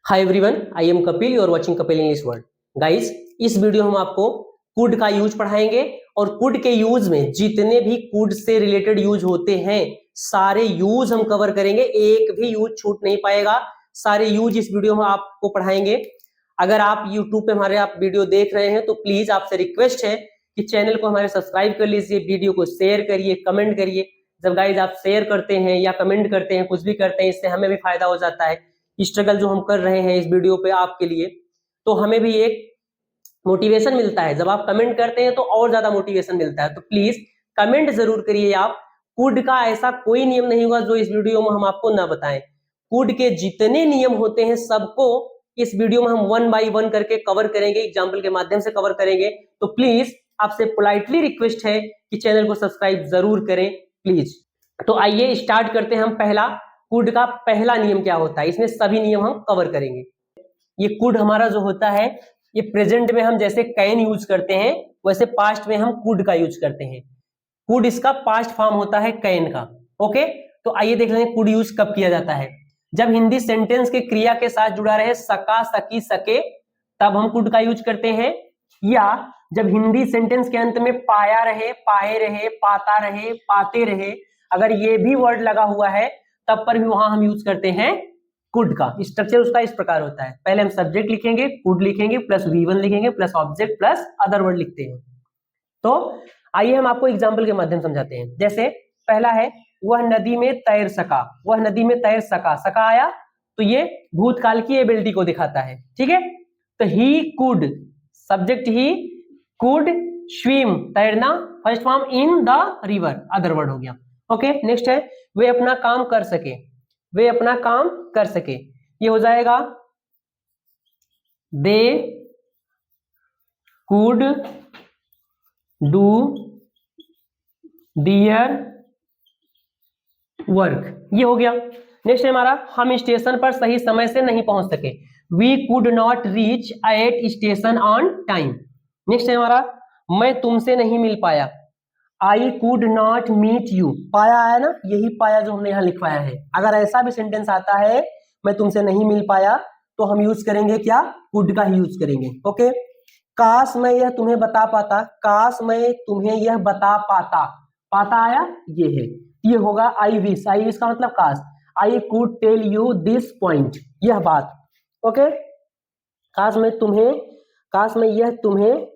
Hi everyone, I am Kapil, you are watching Kapil English world. Guys, इस video में हम आपको कुड का यूज पढ़ाएंगे और कुड के यूज में जितने भी कुड से रिलेटेड यूज होते हैं सारे यूज हम कवर करेंगे, एक भी यूज छूट नहीं पाएगा। सारे यूज इस वीडियो में आपको पढ़ाएंगे। अगर आप यूट्यूब पे हमारे आप वीडियो देख रहे हैं तो प्लीज आपसे रिक्वेस्ट है कि चैनल को हमारे सब्सक्राइब कर लीजिए, वीडियो को शेयर करिए, कमेंट करिए। जब गाइज आप शेयर करते हैं या कमेंट करते हैं, कुछ भी करते हैं, इससे हमें भी फायदा हो जाता है। स्ट्रगल जो हम कर रहे हैं इस वीडियो पे आपके लिए, तो हमें भी एक मोटिवेशन मिलता है। जब आप कमेंट करते हैं तो और ज्यादा मोटिवेशन मिलता है। तो प्लीज कमेंट जरूर करिए आप। कुड का ऐसा कोई नियम नहीं होगा जो इस वीडियो में हम आपको ना बताएं। कुड के जितने नियम होते हैं सबको इस वीडियो में हम 1 बाय 1 करके कवर करेंगे, एग्जाम्पल के माध्यम से कवर करेंगे। तो प्लीज आपसे पोलाइटली रिक्वेस्ट है कि चैनल को सब्सक्राइब जरूर करें प्लीज। तो आइए स्टार्ट करते हैं हम। पहला कुड का पहला नियम क्या होता है, इसमें सभी नियम हम कवर करेंगे। ये कुड हमारा जो होता है, ये प्रेजेंट में हम जैसे कैन यूज करते हैं वैसे पास्ट में हम कुड का यूज करते हैं। कुड इसका पास्ट फॉर्म होता है कैन का। ओके, तो आइए देख लेंगे कुड यूज कब किया जाता है। जब हिंदी सेंटेंस के क्रिया के साथ जुड़ा रहे सका, सकी, सके, तब हम कुड का यूज करते हैं। या जब हिंदी सेंटेंस के अंत में पाया रहे, पाए रहे, पाता रहे, पाते रहे, अगर ये भी वर्ड लगा हुआ है तब पर भी वहां हम यूज करते हैं कुड का। स्ट्रक्चर उसका इस प्रकार होता है, पहले हम सब्जेक्ट लिखेंगे, कुड लिखेंगे, प्लस V1 लिखेंगे, plus object, plus other word लिखते हैं। तो आइए हम आपको एग्जाम्पल के माध्यम समझाते हैं। जैसे पहला है, वह नदी में तैर सका। वह नदी में तैर सका, सका आया तो ये भूतकाल की एबिलिटी को दिखाता है। ठीक है, तो he could, subject he, could swim, तैरना, first form, in the river, other word हो गया। ओके, नेक्स्ट है, वे अपना काम कर सके। वे अपना काम कर सके, ये हो जाएगा they could do their work, ये हो गया। नेक्स्ट है हमारा, हम स्टेशन पर सही समय से नहीं पहुंच सके। We could not reach at station on time. Next है हमारा, मैं तुमसे नहीं मिल पाया। I could not meet you, पाया है ना, यही पाया जो हमने यहाँ लिखवाया है। अगर ऐसा भी सेंटेंस आता है, मैं तुमसे नहीं मिल पाया, तो हम यूज करेंगे क्या, कुड का ही यूज करेंगे। ओके, काश मैं यह तुम्हें बता पाता। काश मैं तुम्हें यह बता पाता, पाता आया, ये है, ये होगा आई विश। आई विश का मतलब काश। I could tell you this point, यह बात। ओके, काश मैं तुम्हें, काश मैं यह तुम्हें,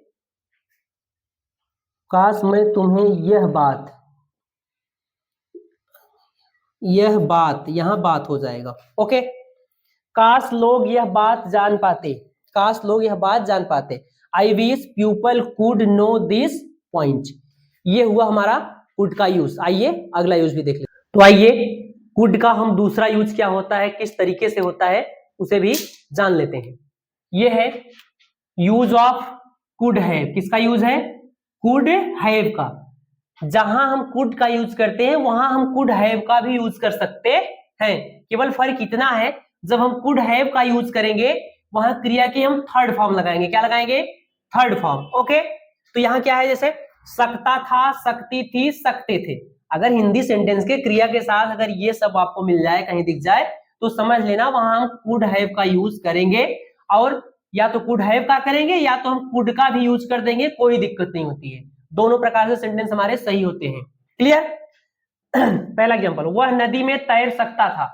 काश मैं तुम्हें यह बात, यह बात, यहां बात हो जाएगा। ओके, काश लोग यह बात जान पाते। काश लोग यह बात जान पाते। I wish people could know this point, ये हुआ हमारा कुड का यूज। आइए अगला यूज भी देख लेते। तो आइए कुड का हम दूसरा यूज क्या होता है, किस तरीके से होता है, उसे भी जान लेते हैं। ये है यूज ऑफ कुड हैव। किसका यूज है, कुड हैव का। जहां हम कुड का यूज करते हैं वहां हम कुड हैव का भी यूज कर सकते हैं। केवल फर्क इतना है, जब हम कुड हैव का यूज करेंगे वहां क्रिया की हम थर्ड फॉर्म लगाएंगे। क्या लगाएंगे, थर्ड फॉर्म। ओके, तो यहाँ क्या है, जैसे सकता था, सकती थी, सकते थे। अगर हिंदी सेंटेंस के क्रिया के साथ अगर ये सब आपको मिल जाए, कहीं दिख जाए, तो समझ लेना वहां हम कुड हैव का यूज करेंगे। और या तो कुड हैव का करेंगे या तो हम कुड का भी यूज कर देंगे, कोई दिक्कत नहीं होती है। दोनों प्रकार से सेंटेंस हमारे सही होते हैं। क्लियर। पहला एग्जांपल, वह नदी में तैर सकता था।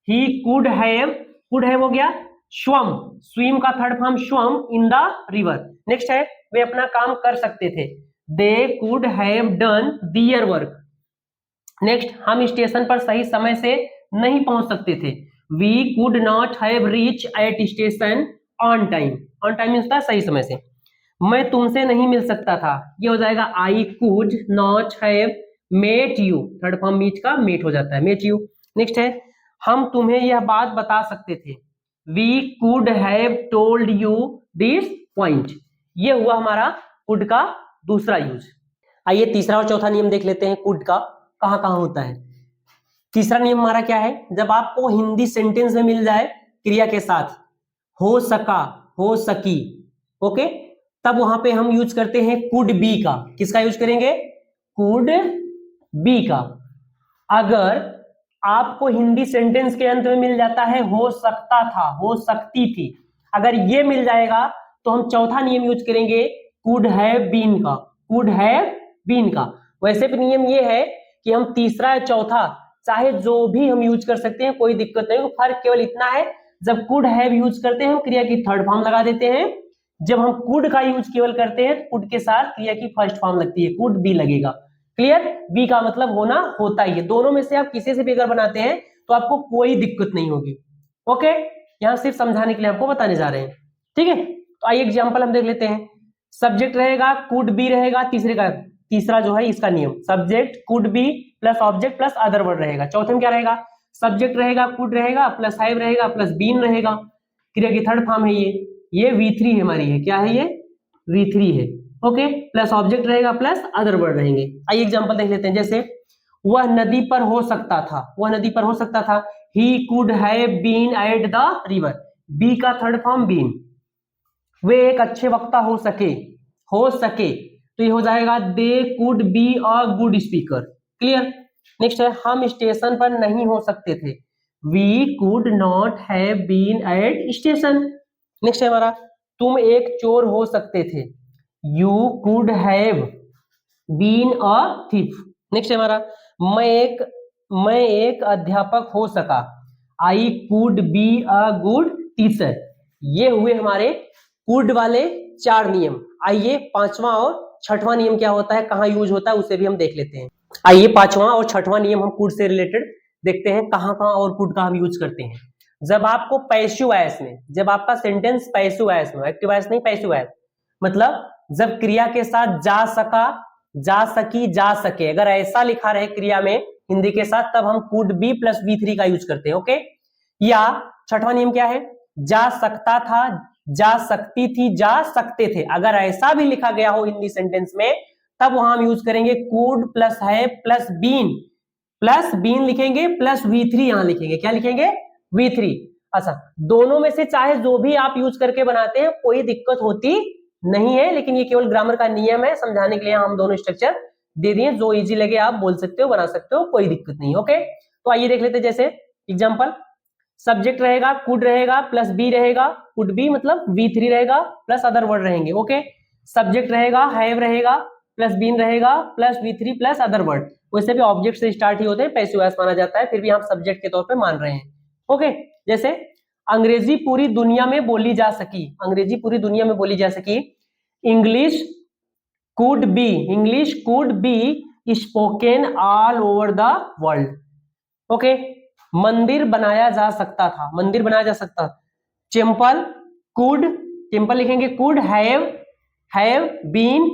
He could have, could have हो गया स्वम, स्विम का third form swum, in the river. Next है, वे अपना काम कर सकते थे। They could have done their work. Next, हम स्टेशन पर सही समय से नहीं पहुंच सकते थे। We could not have reach at station on time. On time means सही समय से। मैं तुमसे नहीं मिल सकता था, ये हो जाएगा I could not have met you, third form meet का मेट हो जाता है, मेट यू। नेक्स्ट है, हम तुम्हें यह बात बता सकते थे। We could have told you this point, ये हुआ हमारा कुड का दूसरा यूज। आइए तीसरा और चौथा नियम देख लेते हैं कुड का कहां कहां होता है। तीसरा नियम हमारा क्या है, जब आपको हिंदी सेंटेंस में मिल जाए क्रिया के साथ हो सका, हो सकी, ओके, तब वहां पे हम यूज करते हैं कुड बी का। किसका यूज करेंगे, कुड बी का। अगर आपको हिंदी सेंटेंस के अंत में मिल जाता है हो सकता था, हो सकती थी। अगर ये मिल जाएगा तो हम चौथा नियम यूज करेंगे कुड हैव बीन का, कुड हैव बीन का। वैसे भी नियम ये है कि हम तीसरा या चौथा चाहे जो भी हम यूज कर सकते हैं, कोई दिक्कत नहीं। फर्क केवल इतना है, जब कुड हैव यूज करते हैं हम क्रिया की थर्ड फॉर्म लगा देते हैं, जब हम कुड का यूज केवल करते हैं कुड के साथ क्रिया की फर्स्ट फॉर्म लगती है, कुड बी लगेगा। क्लियर? बी का मतलब होना, होता ही है। दोनों में से आप किसी से भी अगर बनाते हैं तो आपको कोई दिक्कत नहीं होगी। ओके, यहां सिर्फ समझाने के लिए आपको बताने जा रहे हैं, ठीक है। तो आइए एग्जांपल हम देख लेते हैं। सब्जेक्ट रहेगा, कुड बी रहेगा, तीसरा जो है इसका नियम, subject could be plus object plus other word रहेगा। चौथे में क्या रहेगा, सब्जेक्ट रहेगा, कुड रहेगा, प्लस हैव रहेगा, प्लस बीन रहेगा। क्रिया की थर्ड फॉर्म है ये V3 हमारी है, क्या है ये, V3 है। ओके, प्लस ऑब्जेक्ट रहेगा प्लस अदर वर्ड रहेंगे। आइए एग्जांपल देख लेते हैं। जैसे वह नदी पर हो सकता था, वह नदी पर हो सकता था, he could have been at the river, b का थर्ड फॉर्म बीन। वे एक अच्छे वक्ता हो सके, हो सके तो ये हो जाएगा they could be a good speaker. Clear? Next है हम स्टेशन पर नहीं हो सकते थे, we could not have been at station. Next है हमारा तुम एक चोर हो सकते थे, you could have been a thief. Next है हमारा मैं एक अध्यापक हो सका, I could be a good teacher. ये हुए हमारे कुड वाले 4 नियम। आइए पांचवा और छठवां नियम क्या होता है, कहां यूज होता है, उसे भी हम देख लेते हैं। आइए पांचवा और छठवां नियम हम कुड से रिलेटेड देखते हैं, कहां कहां और कुड का हम यूज करते हैं। जब आपको पैसिव वॉइस में, जब आपका सेंटेंस पैसिव वॉइस में, एक्टिव वॉइस नहीं, पैसिव वॉइस, मतलब जब क्रिया के साथ जा सका, जा सकी, जा सके, अगर ऐसा लिखा रहे क्रिया में हिंदी के साथ, तब हम कुड बी प्लस V3 का यूज करते हैं। ओके, या छठवां नियम क्या है, जा सकता था, जा सकती थी, जा सकते थे, अगर ऐसा भी लिखा गया हो हिंदी सेंटेंस में, तब वहां हम यूज करेंगे कुड प्लस है प्लस बीन लिखेंगे प्लस V3 यहां लिखेंगे, क्या लिखेंगे, V3। अच्छा, दोनों में से चाहे जो भी आप यूज करके बनाते हैं कोई दिक्कत होती नहीं है, लेकिन ये केवल ग्रामर का नियम है, समझाने के लिए हम दोनों स्ट्रक्चर दे दिए, जो इजी लगे आप बोल सकते हो, बना सकते हो, कोई दिक्कत नहीं। ओके, तो आइए देख लेते हैं। जैसे एग्जांपल, सब्जेक्ट रहेगा, कुड रहेगा प्लस बी रहेगा, कुड बी मतलब V3 रहेगा प्लस अदर वर्ड रहेंगे। ओके, सब्जेक्ट रहेगा, हैव रहेगा प्लस बीन रहेगा plus V3 plus other word. वैसे भी ऑब्जेक्ट से स्टार्ट ही होते हैं, पैसिव वॉइस माना जाता है, फिर भी हम सब्जेक्ट के तौर पे मान रहे हैं। ओके, जैसे अंग्रेजी पूरी दुनिया में बोली जा सकी, अंग्रेजी पूरी दुनिया में बोली जा सकी, English could be spoken all over the world. Okay, मंदिर बनाया जा सकता था, मंदिर बनाया जा सकता, टेम्पल कुड, टेम्पल लिखेंगे could have been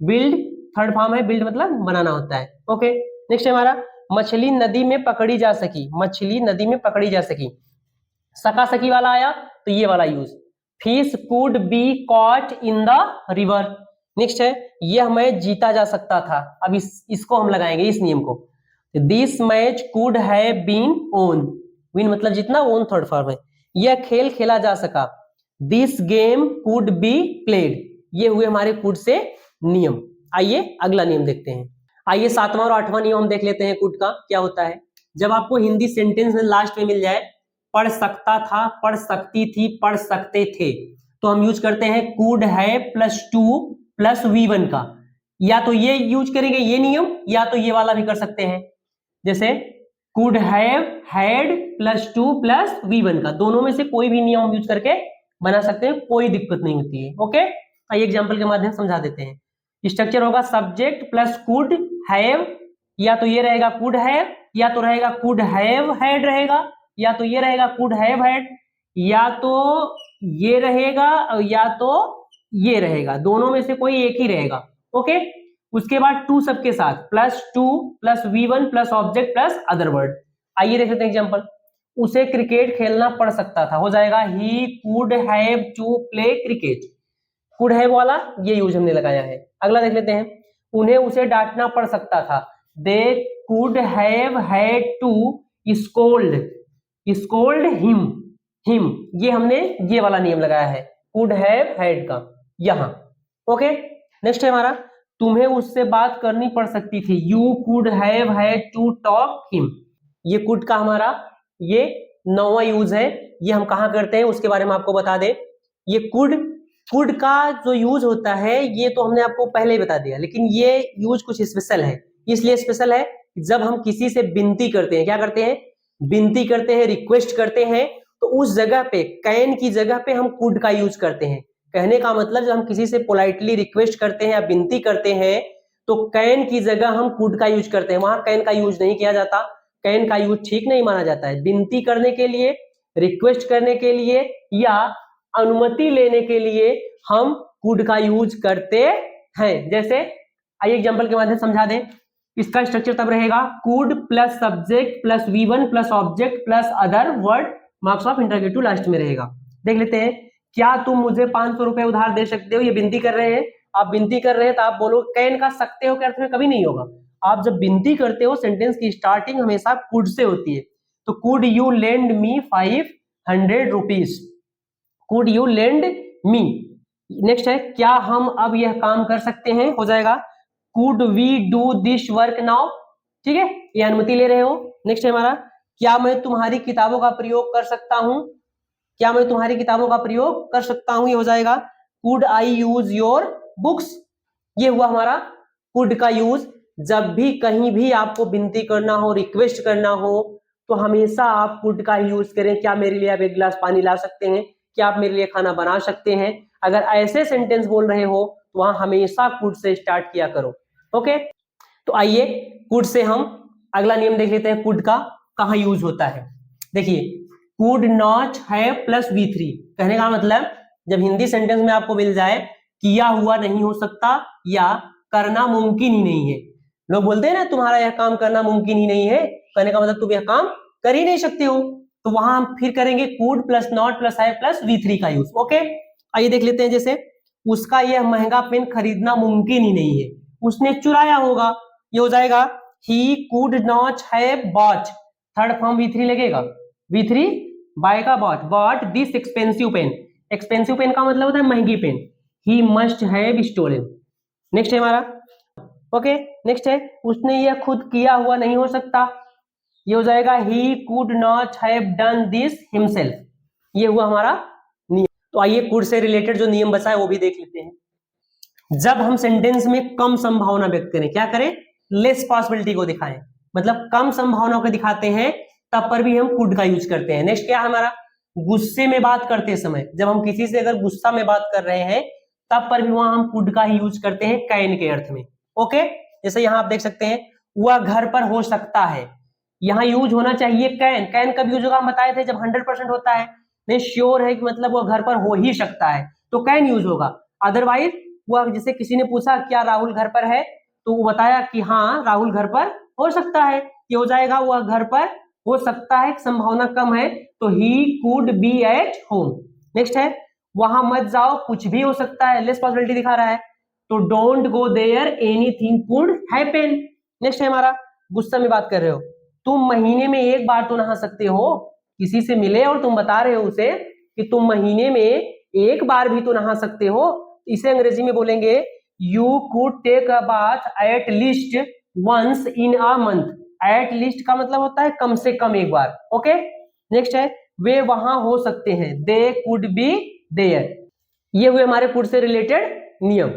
build third form है, बिल्ड मतलब बनाना होता है। ओके, नेक्स्ट है हमारा मछली नदी में पकड़ी जा सकी, मछली नदी में पकड़ी जा सकी, सका सकी वाला आया तो ये वाला use, fish could be caught in the river. Next है ये हमें जीता जा सकता था, अब इसको हम लगाएंगे इस नियम को, this match could have been won, win मतलब जितना, ओन थर्ड फॉर्म है। यह खेल खेला जा सका, this game could be played. ये हुए हमारे कुड से नियम। आइए अगला नियम देखते हैं। आइए सातवां और आठवां नियम हम देख लेते हैं कुड का क्या होता है। जब आपको हिंदी सेंटेंस में लास्ट में मिल जाए, पढ़ सकता था, पढ़ सकती थी, पढ़ सकते थे, तो हम यूज करते हैं कुड है प्लस 2 प्लस V1 का। या तो ये यूज करेंगे ये नियम, या तो ये वाला भी कर सकते हैं, जैसे could have had plus 2 plus V1 का, दोनों में से कोई भी नियम हम यूज करके बना सकते हैं, कोई दिक्कत नहीं होती है। ओके, आइए एग्जांपल के माध्यम से समझा देते हैं। स्ट्रक्चर होगा सब्जेक्ट प्लस कुड हैव, या तो ये रहेगा कुड हैव, या तो रहेगा कुड हैव हैड रहेगा, या तो ये रहेगा कुड हैव हैड, या तो ये रहेगा, या तो ये रहेगा, दोनों में से कोई एक ही रहेगा। ओके, उसके बाद 2 सबके साथ, plus 2 plus V1 plus object plus other word. आइए देख लेते हैं एग्जांपल। उसे क्रिकेट खेलना पड़ सकता था, हो जाएगा he could have to play cricket, could have वाला ये यूज हमने लगाया है। अगला देख लेते हैं, उन्हें उसे डांटना पड़ सकता था, they could have had to scold him, ये हमने ये वाला नियम लगाया है कुड हैव हैड का यहां। ओके, नेक्स्ट है हमारा तुम्हें उससे बात करनी पड़ सकती थी, you could have had to talk him, ये कुड का हमारा ये 9वां यूज है। ये हम कहाँ करते हैं उसके बारे में आपको बता दें। ये कुड का जो यूज होता है ये तो हमने आपको पहले ही बता दिया, लेकिन ये यूज कुछ स्पेशल है। इसलिए स्पेशल है जब हम किसी से विनती करते हैं, क्या करते हैं, विनती करते हैं, रिक्वेस्ट करते हैं, तो उस जगह पे कैन की जगह पे हम कुड का यूज करते हैं। कहने का मतलब जब हम किसी से पोलाइटली रिक्वेस्ट करते हैं या विनती करते हैं तो कैन की जगह हम कुड का यूज करते हैं, वहां कैन का यूज नहीं किया जाता। कैन का यूज ठीक नहीं माना जाता है। विनती करने के लिए, रिक्वेस्ट करने के लिए या अनुमति लेने के लिए हम कुड का यूज करते हैं। जैसे आइए एग्जांपल के माध्यम से समझा दें। इसका स्ट्रक्चर तब रहेगा could plus subject plus V1 plus object plus other word, marks of interrogative last में रहेगा। देख लेते हैं। क्या तुम मुझे 500 रुपए उधार दे सकते हो? ये विनती कर रहे हैं, आप विनती कर रहे हैं तो आप बोलो कैन का सकते हो के अर्थ में कभी नहीं होगा। आप जब विनती करते हो सेंटेंस की स्टार्टिंग हमेशा कुड से होती है। तो could you lend me 500 rupees, could you lend me. Next है क्या हम अब यह काम कर सकते हैं, हो जाएगा could we do this work now. ठीक है, ये अनुमति ले रहे हो। नेक्स्ट है हमारा क्या मैं तुम्हारी किताबों का प्रयोग कर सकता हूं, क्या मैं तुम्हारी किताबों का प्रयोग कर सकता हूं, ये हो जाएगा could I use your books. ये हुआ हमारा कुड का यूज। जब भी कहीं भी आपको विनती करना हो, रिक्वेस्ट करना हो, तो हमेशा आप कुड का यूज करें। क्या मेरे लिए आप एक गिलास पानी ला सकते हैं, क्या आप मेरे लिए खाना बना सकते हैं। अगर ऐसे सेंटेंस बोल रहे हो तो वहां हमेशा कुड से स्टार्ट किया करो। ओके, तो आइए कुड से हम अगला नियम देख लेते हैं। कुड का कहां यूज होता है। देखिए could not have plus V3, कहने का मतलब जब हिंदी सेंटेंस में आपको मिल जाए किया हुआ नहीं हो सकता या करना मुमकिन ही नहीं है। लोग बोलते हैं ना तुम्हारा यह काम करना मुमकिन ही नहीं है, कहने का मतलब तुम यह काम कर ही नहीं सकते हो। तो वहां हम फिर करेंगे could plus not plus have plus V3 का यूज। ओके, आइए देख लेते हैं। जैसे उसका यह महंगा पेन खरीदना मुमकिन ही नहीं है, उसने चुराया होगा। ये हो जाएगा he could not have bought, third form V3 लगेगा। V3 बाय का bought this expensive pen. Expensive pen का मतलब होता है महंगी पेन। He must have stolen. Next है हमारा ओके, नेक्स्ट है उसने यह खुद किया हुआ नहीं हो सकता। ये हो जाएगा he could not have done this himself. ये हुआ हमारा नियम। तो आइए कुड से रिलेटेड जो नियम बचा है वो भी देख लेते हैं। जब हम सेंटेंस में कम संभावना व्यक्त करें, क्या करें, लेस पॉसिबिलिटी को दिखाएं, मतलब कम संभावना को दिखाते हैं, तब पर भी हम कुड का यूज करते हैं। नेक्स्ट क्या है हमारा, गुस्से में बात करते समय, जब हम किसी से अगर गुस्सा में बात कर रहे हैं तब पर भी वहां हम कुड का ही यूज करते हैं कैन के अर्थ में। ओके, जैसे यहां आप देख सकते हैं वह घर पर हो सकता है, यहां यूज होना चाहिए कैन। कैन कब यूज होगा हम बताए थे, जब 100% होता है, नहीं श्योर है कि मतलब वह घर पर हो ही सकता है तो कैन यूज होगा। अदरवाइज वह जैसे किसी ने पूछा क्या राहुल घर पर है, तो वो बताया कि हाँ राहुल घर पर हो सकता है, ये हो जाएगा वह घर पर हो सकता है, संभावना कम है, तो he could be at home. Next है वहां मत जाओ, कुछ भी हो सकता है, लेस पॉसिबिलिटी दिखा रहा है, तो don't go there anything could happen. Next है हमारा गुस्सा में बात कर रहे हो, तुम महीने में एक बार तो नहा सकते हो, किसी से मिले और तुम बता रहे हो उसे कि तुम महीने में एक बार भी तो नहा सकते हो, इसे अंग्रेजी में बोलेंगे you could take a bath at least once in a month. At least का मतलब होता है कम से कम एक बार। ओके, नेक्स्ट है वे वहां हो सकते हैं, दे कुड बी देयर। ये हुए हमारे कुड से रिलेटेड नियम।